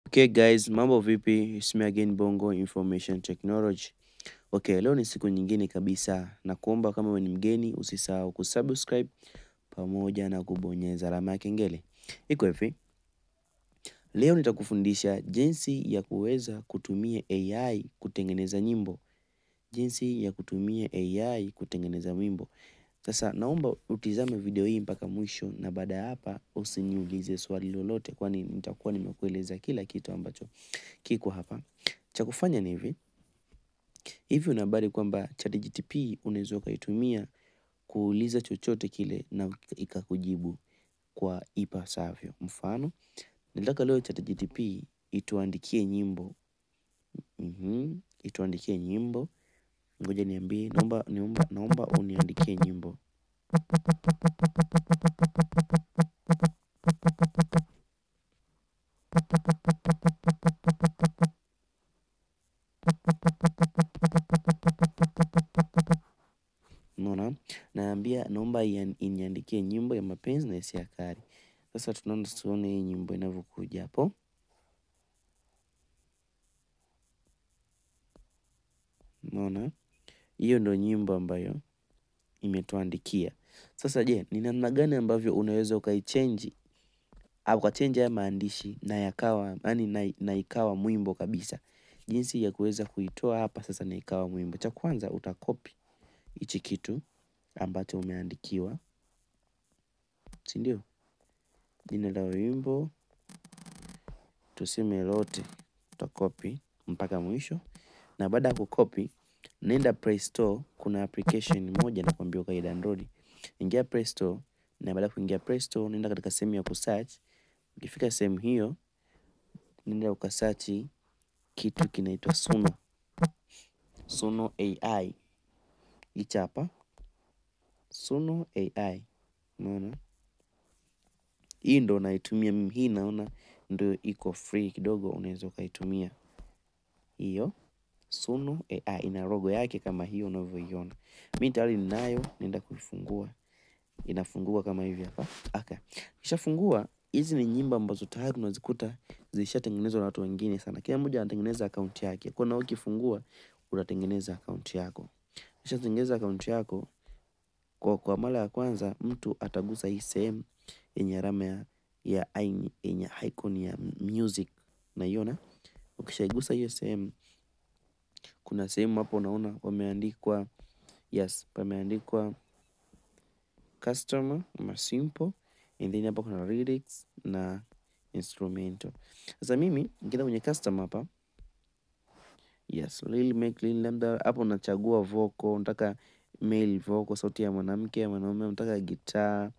Okay guys, mambo vipi? It's me again, Bongo Information Technology. Okay, leo ni siku nyingine kabisa, na kuomba kama wewe ni mgeni usisahau kusubscribe pamoja na kubonyeza alama ya kengele. Iko hivi. Leo nitakufundisha jinsi ya kuweza kutumia AI kutengeneza nyimbo. Jinsi ya kutumia AI kutengeneza wimbo. Sasa naomba utizame video hii mpaka mwisho, na baada ya hapa usiniulize swali lolote, kwani nitakuwa nimekueleza kila kitu ambacho kiko hapa. Cha kufanya ni hivi una habari kwamba ChatGPT unaweza kuitumia kuuliza chochote kile na ikakujibu kwa ipasavyo. Mfano, nataka leo ChatGPT ituandikie nyimbo. Ituandikie nyimbo. Ngoja niambie, naomba uniandikie nyimbo. Naambia naomba iniandikie nyimbo ya mapenzi na hisia kali. Sasa tuone hii nyimbo inavyokuja hapo. Unaona? Hiyo ndio nyimbo ambayo imetuandikia. Sasa je, ni namna gani ambavyo unaweza ukaichange au ukachange haya maandishi na yakawa na ikawa mwimbo kabisa? Jinsi ya kuweza kuitoa hapa sasa na ikawa mwimbo. Cha kwanza utakopi hichi kitu ambacho umeandikiwa, si ndio? Jina la wimbo tuseme lote, utakopi mpaka mwisho. Na baada ya kukopi, nenda Play Store, kuna application moja nakwambia ukaidownload. Ingia Play Store, na baada ya kuingia Play Store, nenda katika sehemu ya kusearch. Ukifika sehemu hiyo, nenda ukasearch kitu kinaitwa Suno AI. Hichi hapa Suno AI. Unaona? Hii ndo naitumia mimi, hii naona ndio iko free kidogo, unaweza ukaitumia. Hiyo Suno AI ina logo yake kama hiyo unavyoiona. Mimi tayari ninayo, nenda kuifungua. Inafungua kama hivi hapa. Okay. Kishafungua, hizi ni nyimbo ambazo tayari unazikuta zishatengenezwa na watu wengine sana. Kila mmoja anatengeneza account yake. Kwa na ukifungua utatengeneza account yako. Ukishatengeneza account yako, kwa mara ya kwanza mtu atagusa hii sehemu yenye alama ya yenye icon ya music. Unaiona? Ukishaigusa hiyo sehemu, kuna sehemu hapo unaona wameandikwa pameandikwa customer ama simple, and then hapa kuna lyrics na instrumental. Sasa mimi nikienda kwenye customer hapa, labda hapo unachagua vocal, unataka male vocal, sauti ya mwanamke ya mwanaume, unataka guitar,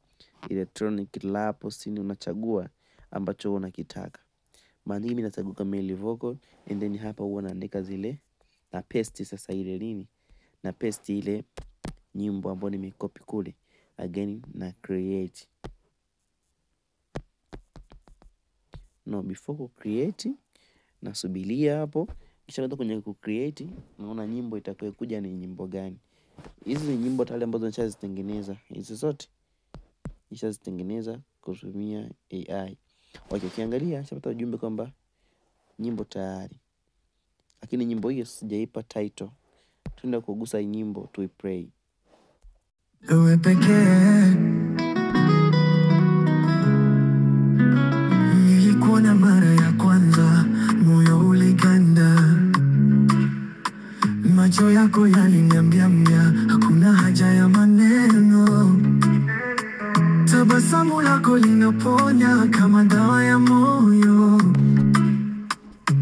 electronic, rap, sini, unachagua ambacho unakitaka. Mara nyingi mimi nachagua male vocal, and then hapa huwa naandika zile na paste sasa na paste ile nyimbo ambayo nimekopi kule, again na create. Before ku create nasubiria hapo, kisha baada kwenye ku create naona nyimbo itakayokuja ni nyimbo gani. Hizi ni nyimbo tayari ambazo nishazitengeneza, hizi zote nishazitengeneza kutumia AI. Okay, ukiangalia chapata ujumbe kwamba nyimbo tayari, lakini nyimbo hiyo sijaipa title. Tuenda kugusa nyimbo tuiplay. Wewe pekee nilikuona mara ya kwanza, moyo uliganda, macho yako yaliniambia hakuna haja ya maneno, tabasamu lako linaponya kama dawa ya moyo.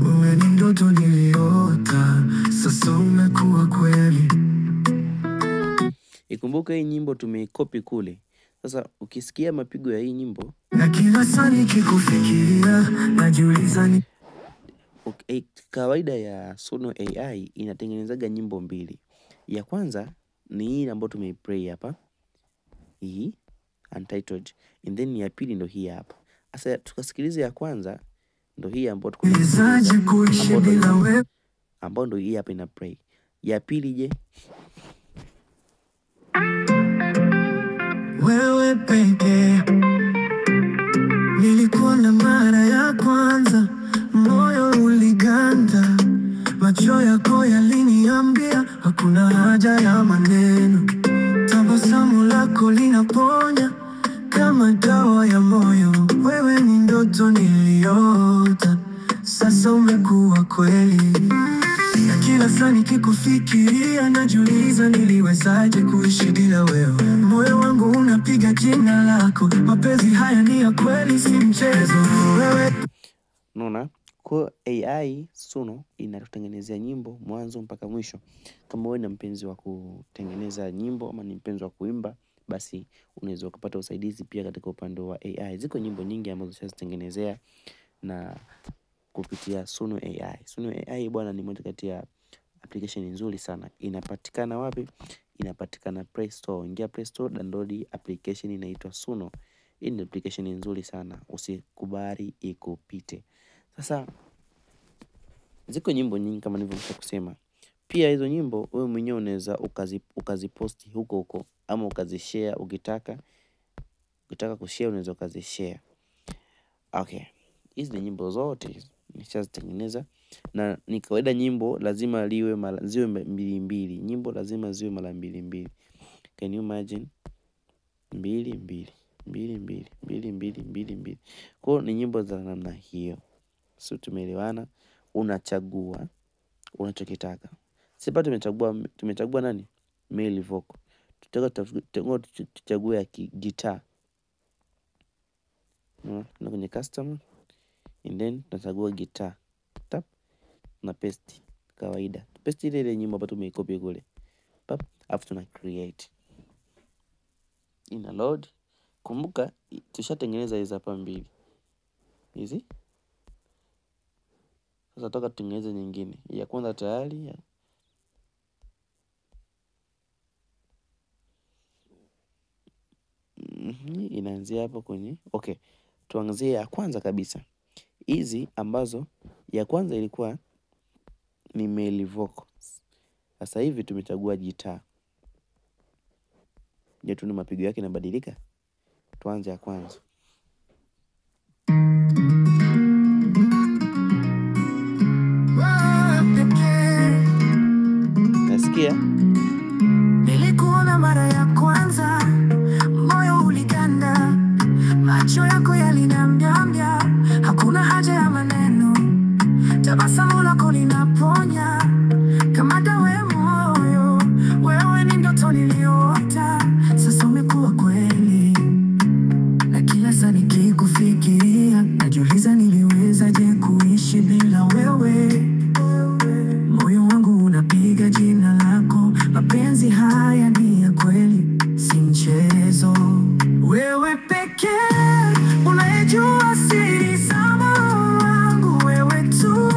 Wewe ni ndoto niliota, sasa umekuwa kweli. Ikumbuka hii nyimbo tumeikopi kule. Sasa ukisikia mapigo ya hii nyimbo, na kila saa nikikufikiria najiuliza ni kawaida ya Suno AI inatengenezaga nyimbo mbili. Ya kwanza ni hii ambayo tumeiplay hapa, hii Untitled, and then ya pili ndo hii hapa. Sasa tukasikilize ya kwanza, ndo hii ambayo ambayo ndo hii hapa ina play. Ya pili je? Wewe pekee nilikuona mara ya kwanza, sasa umekuwa kweli. Na kila saa nikikufikiria najiuliza niliwezaje kuishi bila wewe. Moyo wangu unapiga jina lako, mapenzi haya ni ya kweli, si mchezo wewe. Unaona? Kwa AI Suno inatutengenezea nyimbo mwanzo mpaka mwisho. Kama wewe ni mpenzi wa kutengeneza nyimbo ama ni mpenzi wa kuimba, basi unaweza kupata usaidizi pia katika upande wa AI. Ziko nyimbo nyingi ambazo zishazitengenezea na kupitia Suno AI. Suno AI bwana ni moja kati ya application nzuri sana. Inapatikana wapi? Inapatikana Play Store. Ingia Play Store, download application inaitwa Suno. Hii ni application nzuri sana. Usikubali ikupite. Sasa ziko nyimbo nyingi kama nilivyokwisha kusema. Pia hizo nyimbo wewe mwenyewe unaweza ukaziposti huko ama ukazishare ukitaka kushare unaweza ukazishare. Okay. Hizi ni nyimbo zote nishazitengeneza na ni kawaida nyimbo lazima ziwe mbili. Nyimbo lazima ziwe mara mbili. Can you imagine? Mbili. Kwa hiyo ni nyimbo za namna hiyo. So tumeelewana, unachagua unachokitaka. Sasa tumechagua nani? Male vocal. Tuchague ya gitaa. Na kwenye customer and then tunachagua gitaa. Tap na paste kawaida. Paste ile nyimbo ambayo tumeicopy kule. Pap, afu tuna create. Ina load. Kumbuka tushatengeneza hizo hapa mbili. Hizi. Sasa toka tutengeneze nyingine. Ya kwanza tayari. Inaanzia hapo kwenye. Okay. Tuanzie ya kwanza kabisa. Hizi ambazo ya kwanza ilikuwa ni male vocals. Sasa hivi tumechagua gitaa. Je, tu ni mapigo yake yanabadilika? Tuanze ya kwanza. Nasikia? Nilikuona mara ya kwanza, moyo uliganda, macho yako yalinambia, hakuna haja ya maneno, tabasamu lako linaponya kama dawa ya moyo, wewe ni ndoto niliyoota, sasa umekuwa kweli. Na kila saa nikikufikiria najiuliza niliwezaje kuishi bila wewe. Moyo wangu unapiga jina lako, mapenzi haya ni ya kweli, si mchezo. Wewe pekee unayejua siri za moyo wangu, wewe tu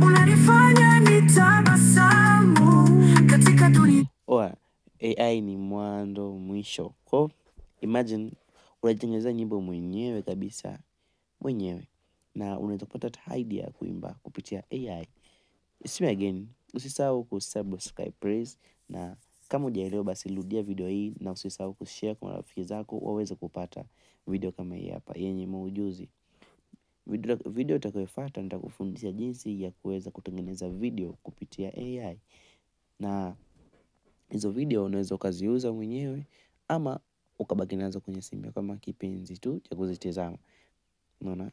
unanifanya nitabasamu katika dunia. AI ni mwanzo mwisho. Kwa imagine unatengeneza nyimbo mwenyewe kabisa, na unaweza kupata idea ya kuimba kupitia AI. See me again. Usisahau kusubscribe please, na kama hujaelewa basi rudia video hii, na usisahau kushare kwa marafiki zako waweze kupata video kama hii hapa yenye maujuzi. Video itakayofuata nitakufundisha jinsi ya kuweza kutengeneza video kupitia AI, na hizo video unaweza ukaziuza mwenyewe ama ukabaki nazo kwenye simu kama kipenzi tu cha kuzitazama. Unaona?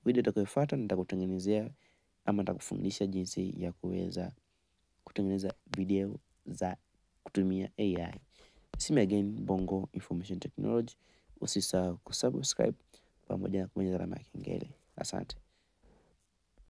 Video itakayofuata nitakutengenezea ama nitakufundisha jinsi ya kuweza kutengeneza video za kutumia AI. See me again, Bongo Information Technology. Usisahau kusubscribe pamoja na kubonyeza alama ya kengele. Asante.